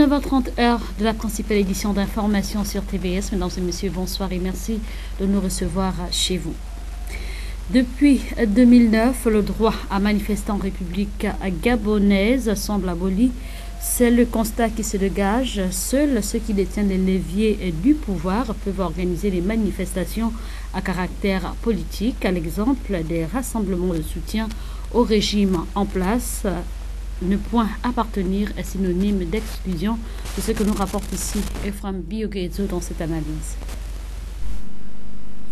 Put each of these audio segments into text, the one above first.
19h30 heure de la principale édition d'information sur TVS. Mesdames et messieurs, bonsoir et merci de nous recevoir chez vous. Depuis 2009, le droit à manifester en République gabonaise semble aboli. C'est le constat qui se dégage. Seuls ceux qui détiennent les leviers du pouvoir peuvent organiser les manifestations à caractère politique, à l'exemple des rassemblements de soutien au régime en place. Ne point appartenir est synonyme d'exclusion. C'est ce que nous rapporte ici Ephraim Biogezo dans cette analyse.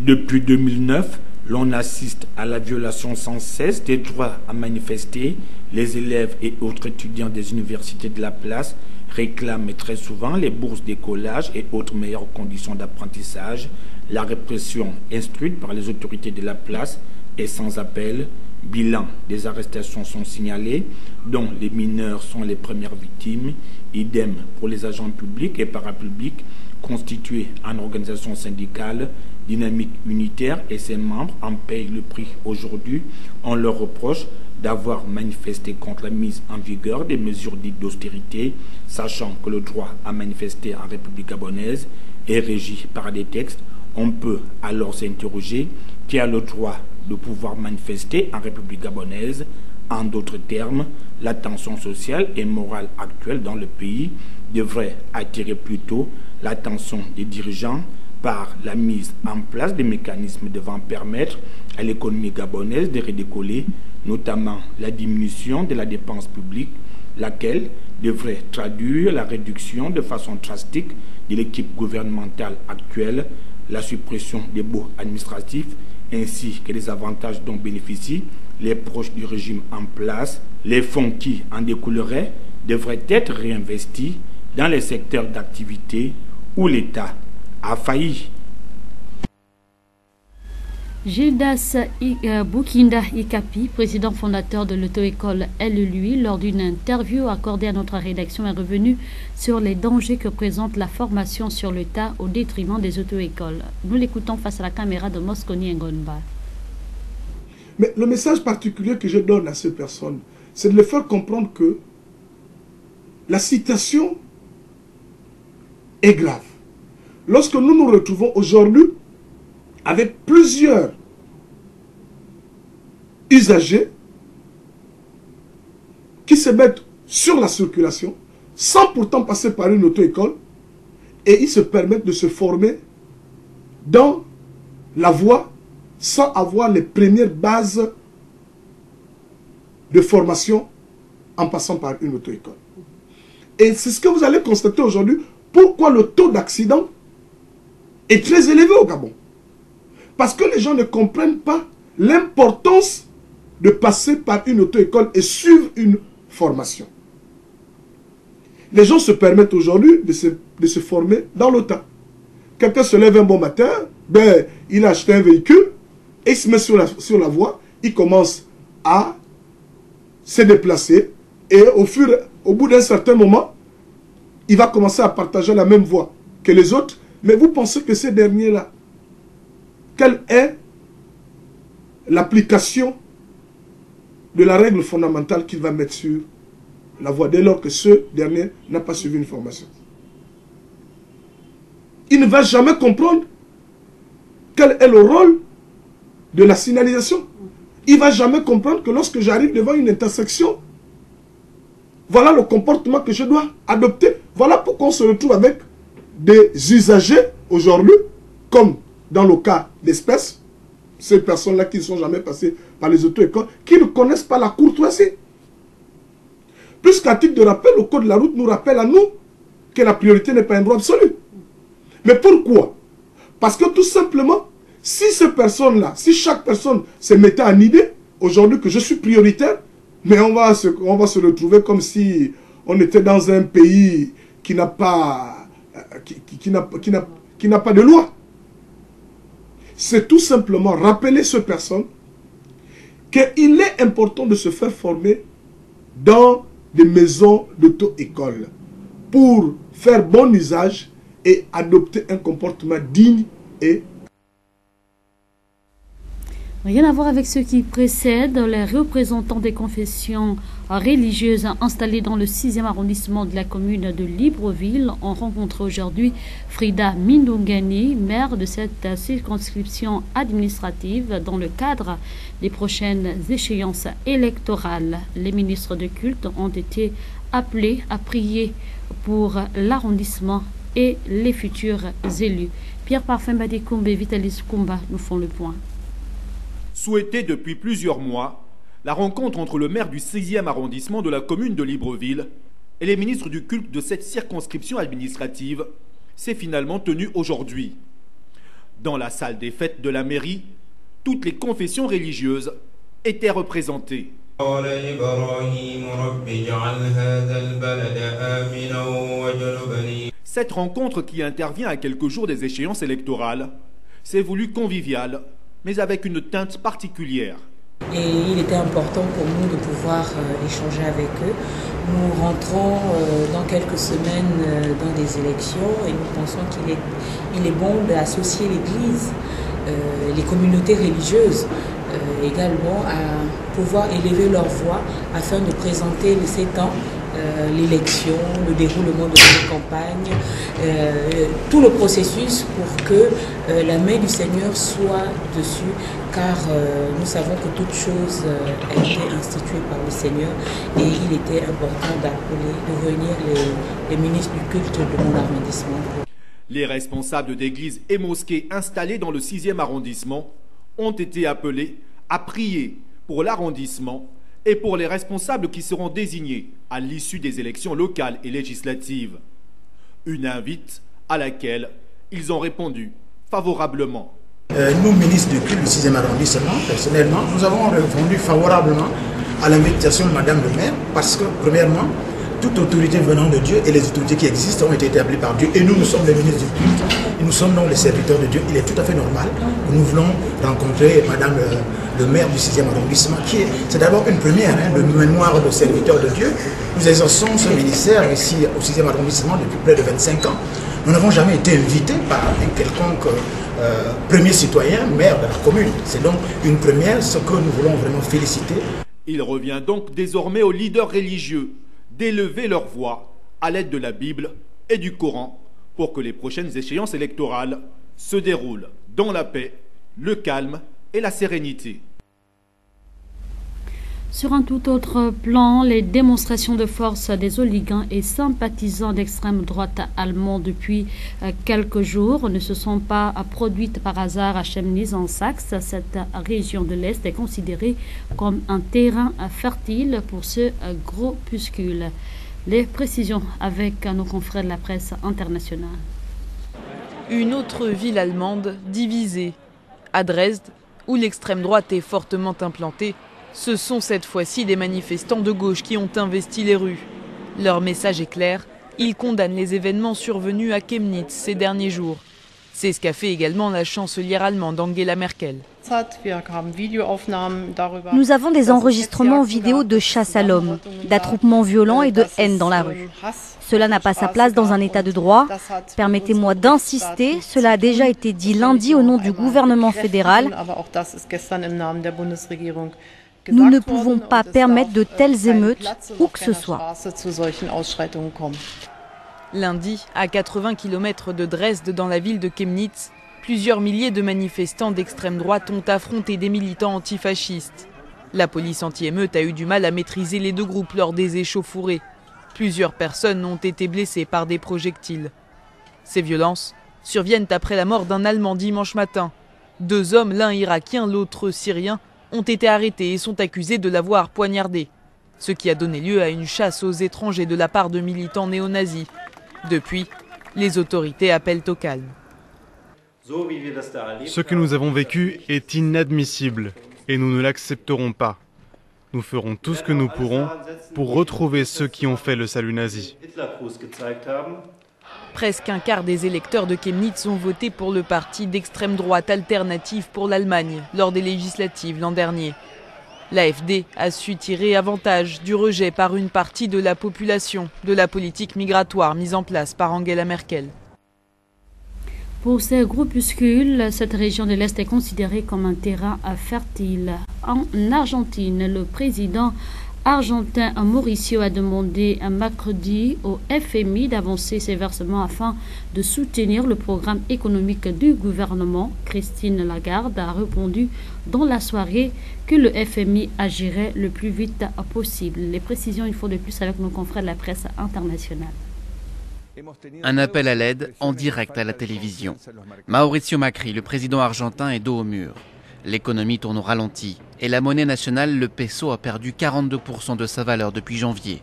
Depuis 2009, l'on assiste à la violation sans cesse des droits à manifester. Les élèves et autres étudiants des universités de la place réclament très souvent les bourses d'écolage et autres meilleures conditions d'apprentissage. La répression instruite par les autorités de la place est sans appel. Bilan des arrestations sont signalés, dont les mineurs sont les premières victimes. Idem pour les agents publics et parapublics constitués en organisation syndicale, dynamique unitaire, et ses membres en payent le prix aujourd'hui. On leur reproche d'avoir manifesté contre la mise en vigueur des mesures dites d'austérité, sachant que le droit à manifester en République gabonaise est régi par des textes. On peut alors s'interroger qui a le droit de pouvoir manifester en République gabonaise. En d'autres termes, la tension sociale et morale actuelle dans le pays devrait attirer plutôt l'attention des dirigeants par la mise en place des mécanismes devant permettre à l'économie gabonaise de redécoller, notamment la diminution de la dépense publique, laquelle devrait traduire la réduction de façon drastique de l'équipe gouvernementale actuelle, la suppression des baux administratifs, ainsi que les avantages dont bénéficient les proches du régime en place. Les fonds qui en découleraient devraient être réinvestis dans les secteurs d'activité où l'État a failli. Gildas Boukinda Ikapi, président fondateur de l'auto-école Elle-Lui, lors d'une interview accordée à notre rédaction, est revenu sur les dangers que présente la formation sur le tas au détriment des auto-écoles. Nous l'écoutons face à la caméra de Mosconi Ngonba. Mais le message particulier que je donne à ces personnes, c'est de les faire comprendre que la situation est grave. Lorsque nous nous retrouvons aujourd'hui avec plusieurs usagers qui se mettent sur la circulation sans pourtant passer par une auto-école, et ils se permettent de se former dans la voie sans avoir les premières bases de formation en passant par une auto-école. Et c'est ce que vous allez constater aujourd'hui, pourquoi le taux d'accident est très élevé au Gabon. Parce que les gens ne comprennent pas l'importance de passer par une auto-école et suivre une formation. Les gens se permettent aujourd'hui de se former dans le tas. Quelqu'un se lève un bon matin, il a acheté un véhicule, et il se met sur la voie, il commence à se déplacer, et au bout d'un certain moment, il va commencer à partager la même voie que les autres. Mais vous pensez que ces derniers-là, quelle est l'application de la règle fondamentale qu'il va mettre sur la voie dès lors que ce dernier n'a pas suivi une formation? Il ne va jamais comprendre quel est le rôle de la signalisation. Il ne va jamais comprendre que lorsque j'arrive devant une intersection, voilà le comportement que je dois adopter. Voilà pourquoi on se retrouve avec des usagers aujourd'hui, comme dans le cas d'espèces, ces personnes-là qui ne sont jamais passées par les auto-écoles, qui ne connaissent pas la courtoisie. Puisqu'à titre de rappel, le code de la route nous rappelle à nous que la priorité n'est pas un droit absolu. Mais pourquoi? Parce que tout simplement, si ces personnes-là, si chaque personne se mettait en idée, aujourd'hui que je suis prioritaire, mais on va se retrouver comme si on était dans un pays qui n'a pas, qui n'a pas de loi. C'est tout simplement rappeler ces personnes qu'il est important de se faire former dans des maisons d'auto-école pour faire bon usage et adopter un comportement digne et Rien à voir avec ce qui précède. Les représentants des confessions religieuses installées dans le 6e arrondissement de la commune de Libreville ont rencontré aujourd'hui Frida Mindungani, maire de cette circonscription administrative, dans le cadre des prochaines échéances électorales. Les ministres de culte ont été appelés à prier pour l'arrondissement et les futurs élus. Pierre Parfum Badikoumbe et Vitalis Kumba nous font le point. Souhaitée depuis plusieurs mois, la rencontre entre le maire du 6e arrondissement de la commune de Libreville et les ministres du culte de cette circonscription administrative s'est finalement tenue aujourd'hui. Dans la salle des fêtes de la mairie, toutes les confessions religieuses étaient représentées. Cette rencontre, qui intervient à quelques jours des échéances électorales, s'est voulue conviviale, mais avec une teinte particulière. Et il était important pour nous de pouvoir échanger avec eux. Nous rentrons dans quelques semaines dans des élections et nous pensons qu'il est bon d'associer l'Église, les communautés religieuses également, à pouvoir élever leur voix afin de présenter ces temps, l'élection, le déroulement de la campagne, tout le processus pour que la main du Seigneur soit dessus, car nous savons que toute chose a été instituée par le Seigneur et il était important de réunir les ministres du culte de mon arrondissement. Les responsables d'églises et mosquées installés dans le 6e arrondissement ont été appelés à prier pour l'arrondissement et pour les responsables qui seront désignés à l'issue des élections locales et législatives. Une invite à laquelle ils ont répondu favorablement. Nous, ministres du culte du 6e arrondissement, personnellement, nous avons répondu favorablement à l'invitation de Madame le maire parce que, premièrement, toute autorité venant de Dieu et les autorités qui existent ont été établies par Dieu. Et nous, nous sommes les ministres du culte. Et nous sommes donc les serviteurs de Dieu. Il est tout à fait normal que nous voulons rencontrer Madame le maire du 6e arrondissement, c'est d'abord une première, le mémoire de serviteurs de Dieu. Nous exerçons ce ministère ici au 6e arrondissement depuis près de 25 ans. Nous n'avons jamais été invités par un quelconque premier citoyen, maire de la commune. C'est donc une première, ce que nous voulons vraiment féliciter. Il revient donc désormais aux leaders religieux d'élever leur voix à l'aide de la Bible et du Coran pour que les prochaines échéances électorales se déroulent dans la paix, le calme et la sérénité. Sur un tout autre plan, les démonstrations de force des hooligans et sympathisants d'extrême droite allemande depuis quelques jours ne se sont pas produites par hasard à Chemnitz en Saxe. Cette région de l'Est est considérée comme un terrain fertile pour ce groupuscule. Les précisions avec nos confrères de la presse internationale. Une autre ville allemande divisée. À Dresde, où l'extrême droite est fortement implantée, ce sont cette fois-ci des manifestants de gauche qui ont investi les rues. Leur message est clair, ils condamnent les événements survenus à Chemnitz ces derniers jours. C'est ce qu'a fait également la chancelière allemande Angela Merkel. Nous avons des enregistrements vidéo de chasse à l'homme, d'attroupements violents et de haine dans la rue. Cela n'a pas sa place dans un état de droit. Permettez-moi d'insister, cela a déjà été dit lundi au nom du gouvernement fédéral. Nous ne pouvons pas permettre de telles émeutes où que ce soit. Lundi, à 80 km de Dresde, dans la ville de Chemnitz, plusieurs milliers de manifestants d'extrême droite ont affronté des militants antifascistes. La police anti-émeute a eu du mal à maîtriser les deux groupes lors des échauffourées. Plusieurs personnes ont été blessées par des projectiles. Ces violences surviennent après la mort d'un Allemand dimanche matin. 2 hommes, l'un irakien, l'autre syrien, ont été arrêtés et sont accusés de l'avoir poignardé. Ce qui a donné lieu à une chasse aux étrangers de la part de militants néo-nazis. Depuis, les autorités appellent au calme. Ce que nous avons vécu est inadmissible et nous ne l'accepterons pas. Nous ferons tout ce que nous pourrons pour retrouver ceux qui ont fait le salut nazi. Presque un quart des électeurs de Chemnitz ont voté pour le parti d'extrême droite Alternative pour l'Allemagne lors des législatives l'an dernier. L'AfD a su tirer avantage du rejet par une partie de la population de la politique migratoire mise en place par Angela Merkel. Pour ces groupuscules, cette région de l'Est est considérée comme un terrain fertile. En Argentine, le président argentin Mauricio a demandé mercredi au FMI d'avancer ses versements afin de soutenir le programme économique du gouvernement. Christine Lagarde a répondu dans la soirée que le FMI agirait le plus vite possible. Les précisions, une fois de plus, avec nos confrères de la presse internationale. Un appel à l'aide en direct à la télévision. Mauricio Macri, le président argentin, est dos au mur. L'économie tourne au ralenti et la monnaie nationale, le peso, a perdu 42% de sa valeur depuis janvier.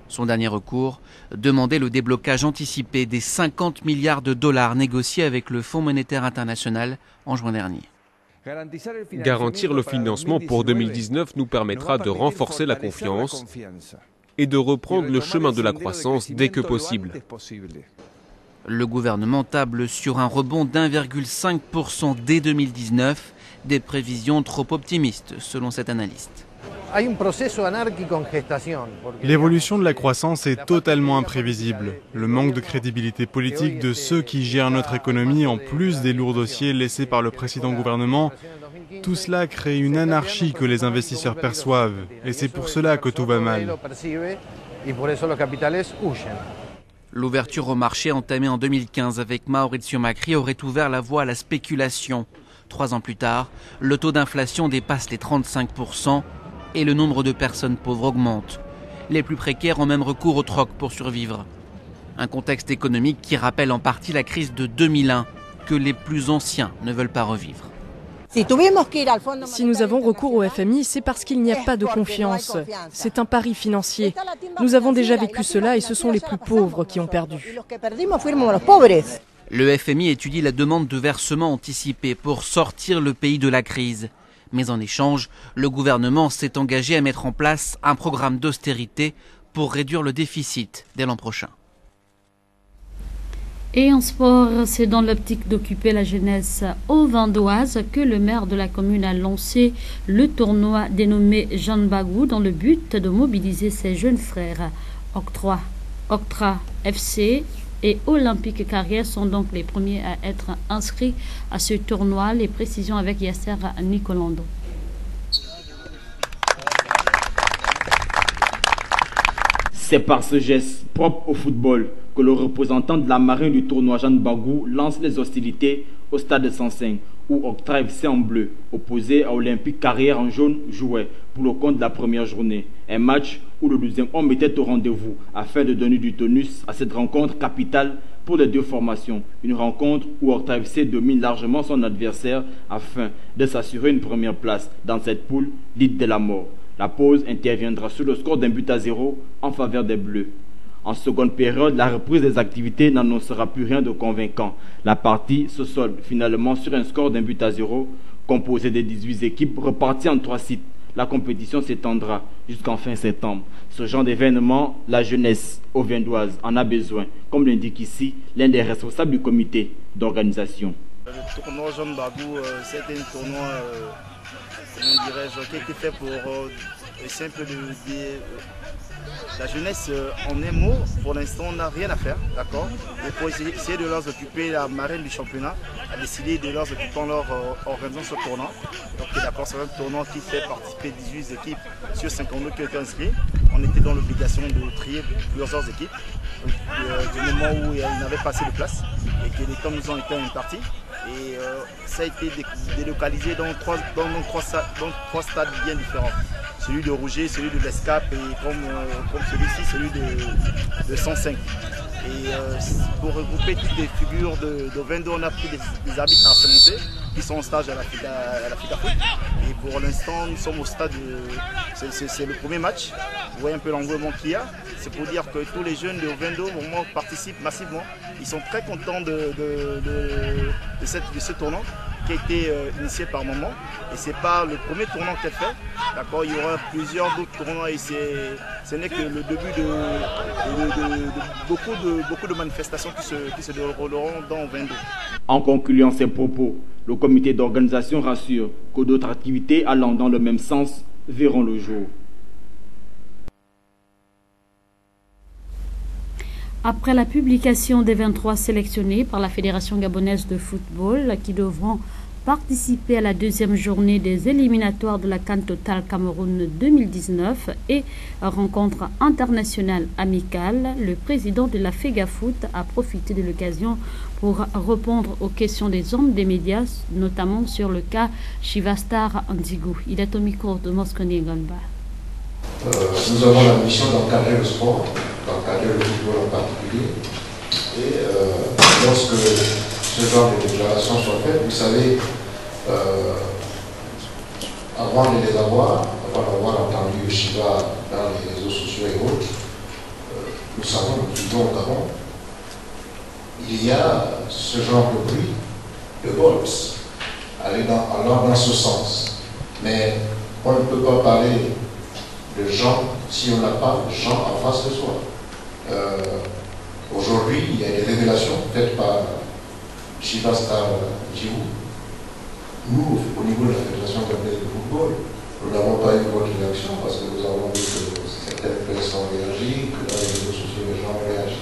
Son dernier recours, demander le déblocage anticipé des 50 milliards de dollars négociés avec le Fonds monétaire international en juin dernier. Garantir le financement pour 2019 nous permettra de renforcer la confiance et de reprendre le chemin de la croissance dès que possible. Le gouvernement table sur un rebond d'1,5% dès 2019, des prévisions trop optimistes selon cet analyste. L'évolution de la croissance est totalement imprévisible. Le manque de crédibilité politique de ceux qui gèrent notre économie, en plus des lourds dossiers laissés par le précédent gouvernement, tout cela crée une anarchie que les investisseurs perçoivent. Et c'est pour cela que tout va mal. L'ouverture au marché entamée en 2015 avec Mauricio Macri aurait ouvert la voie à la spéculation. 3 ans plus tard, le taux d'inflation dépasse les 35% et le nombre de personnes pauvres augmente. Les plus précaires ont même recours au troc pour survivre. Un contexte économique qui rappelle en partie la crise de 2001, que les plus anciens ne veulent pas revivre. Si nous avons recours au FMI, c'est parce qu'il n'y a pas de confiance. C'est un pari financier. Nous avons déjà vécu cela et ce sont les plus pauvres qui ont perdu. Le FMI étudie la demande de versement anticipé pour sortir le pays de la crise. Mais en échange, le gouvernement s'est engagé à mettre en place un programme d'austérité pour réduire le déficit dès l'an prochain. Et en sport, c'est dans l'optique d'occuper la jeunesse auvandoise que le maire de la commune a lancé le tournoi dénommé Jeanne Bagou dans le but de mobiliser ses jeunes frères. Octra FC et Olympique Carrière sont donc les premiers à être inscrits à ce tournoi. Les précisions avec Yasser Nicolando. C'est par ce geste propre au football que le représentant de la marine du tournoi Jeanne Bagou lance les hostilités au stade de 105, où Octra FC en bleu, opposé à Olympique Carrière en jaune, jouait pour le compte de la première journée. Un match où le 12e homme était au rendez-vous afin de donner du tonus à cette rencontre capitale pour les deux formations. Une rencontre où Octra FC domine largement son adversaire afin de s'assurer une première place dans cette poule dite de la mort. La pause interviendra sur le score d'1-0 en faveur des Bleus. En seconde période, la reprise des activités n'annoncera plus rien de convaincant. La partie se solde finalement sur un score d'1-0 composé de 18 équipes reparties en 3 sites. La compétition s'étendra jusqu'en fin septembre. Ce genre d'événement, la jeunesse auvergnoise en a besoin, comme l'indique ici l'un des responsables du comité d'organisation. Le tournoi Jeanne Bagou, c'est un tournoi qui a été fait pour simple de dire la jeunesse en un mot. Pour l'instant, on n'a rien à faire, d'accord. Et pour essayer de leur occuper, la marraine du championnat a décidé de leur occuper en leur organisant ce tournoi. Donc d'accord, c'est un tournoi qui fait participer 18 équipes sur 52 qui ont été inscrits. On était dans l'obligation de trier plusieurs équipes du moment où il n'avait pas assez de place et que les temps nous ont été impartis. Et ça a été délocalisé dans trois stades bien différents. Celui de Rouget, celui de l'Escape et comme celui-ci, celui de 105. Et pour regrouper toutes les figures de Vendo, on a pris des arbitres à remonter qui sont en stage à la FIDA. Et pour l'instant, nous sommes au stade, c'est le premier match. Vous voyez un peu l'engouement qu'il y a. C'est pour dire que tous les jeunes de Vendo participent massivement. Ils sont très contents de ce tournoi qui a été initié par Maman. Et ce n'est pas le premier tournoi qu'elle fait. D'accord, il y aura plusieurs autres tournois et ce n'est que le début de beaucoup de manifestations qui se dérouleront dans Vendo. En concluant ces propos, le comité d'organisation rassure que d'autres activités allant dans le même sens verront le jour. Après la publication des 23 sélectionnés par la Fédération gabonaise de football qui devront participer à la deuxième journée des éliminatoires de la CAN Total Cameroun 2019 et rencontre internationale amicale, le président de la FEGAFOOT a profité de l'occasion pour répondre aux questions des hommes des médias, notamment sur le cas Chivastar Ndigou. Il est au micro de Mosconi Ngamba. Nous avons la mission d'encadrer le sport, d'encadrer le football en particulier. Et lorsque ce genre de déclarations sont faites, vous savez, avant de les avoir, avant d'avoir entendu Chiva dans les réseaux sociaux et autres, nous savons, nous vivons au Gabon, il y a ce genre de bruit, de box, alors dans ce sens. Mais on ne peut pas parler de gens si on n'a pas de gens en face de soi. Aujourd'hui, il y a des révélations faites par Chivastar Ndigou. Nous, au niveau de la Fédération gabonaise de football, nous n'avons pas eu votre réaction parce que nous avons vu que certaines personnes ont réagi, que dans les réseaux sociaux les gens ont réagi.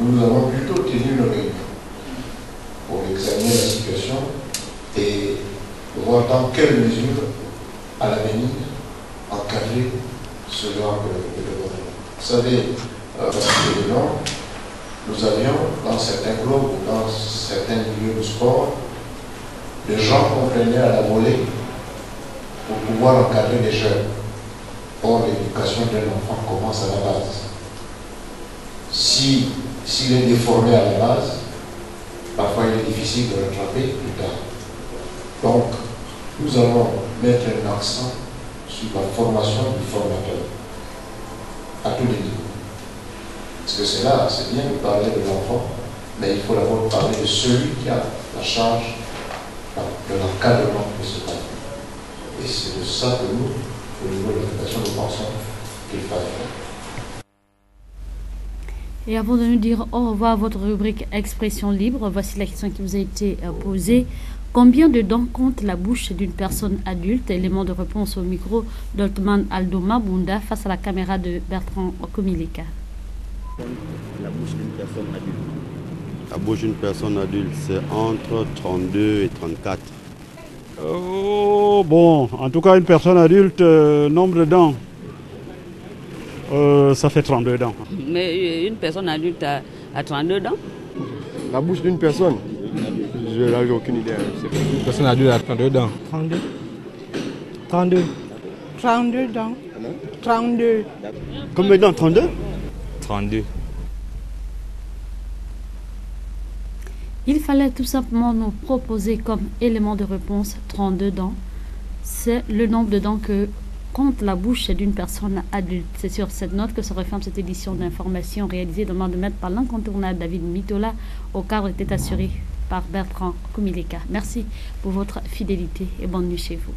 Nous avons plutôt tenu une réunion pour examiner la situation et voir dans quelle mesure, à l'avenir, encadrer ce genre de développement. Vous savez, précédemment, nous avions dans certains clubs ou dans certains milieux de sport, les gens comprenaient à la volée pour pouvoir encadrer les jeunes. Or, l'éducation d'un enfant commence à la base. S'il est déformé à la base, parfois il est difficile de le rattraper plus tard. Donc, nous allons mettre un accent sur la formation du formateur, à tous les niveaux. Parce que c'est là, c'est bien de parler de l'enfant, mais il faut d'abord parler de celui qui a la charge de l'encadrement de ce travail. Et c'est de ça que nous, au niveau de la Fédération, nous pensons qu'il fallait faire. Et avant de nous dire au revoir à votre rubrique Expression libre, voici la question qui vous a été posée. Combien de dents compte la bouche d'une personne adulte? Élément de réponse au micro d'Oltman Aldoma Bunda face à la caméra de Bertrand Komileka. La bouche d'une personne adulte. La bouche d'une personne adulte, c'est entre 32 et 34. Bon, en tout cas, une personne adulte, nombre de dents, ça fait 32 dents. Mais une personne adulte a 32 dents? La bouche d'une personne, je n'ai aucune idée. Une personne adulte a 32 dents. 32. 32. 32 dents. 32. Combien de dents? 32? 32. Il fallait tout simplement nous proposer comme élément de réponse 32 dents. C'est le nombre de dents que compte la bouche d'une personne adulte. C'est sur cette note que se referme cette édition d'information réalisée de main de maître par l'incontournable David Mitola. Au cadre était assuré par Bertrand Komileka. Merci pour votre fidélité et bonne nuit chez vous.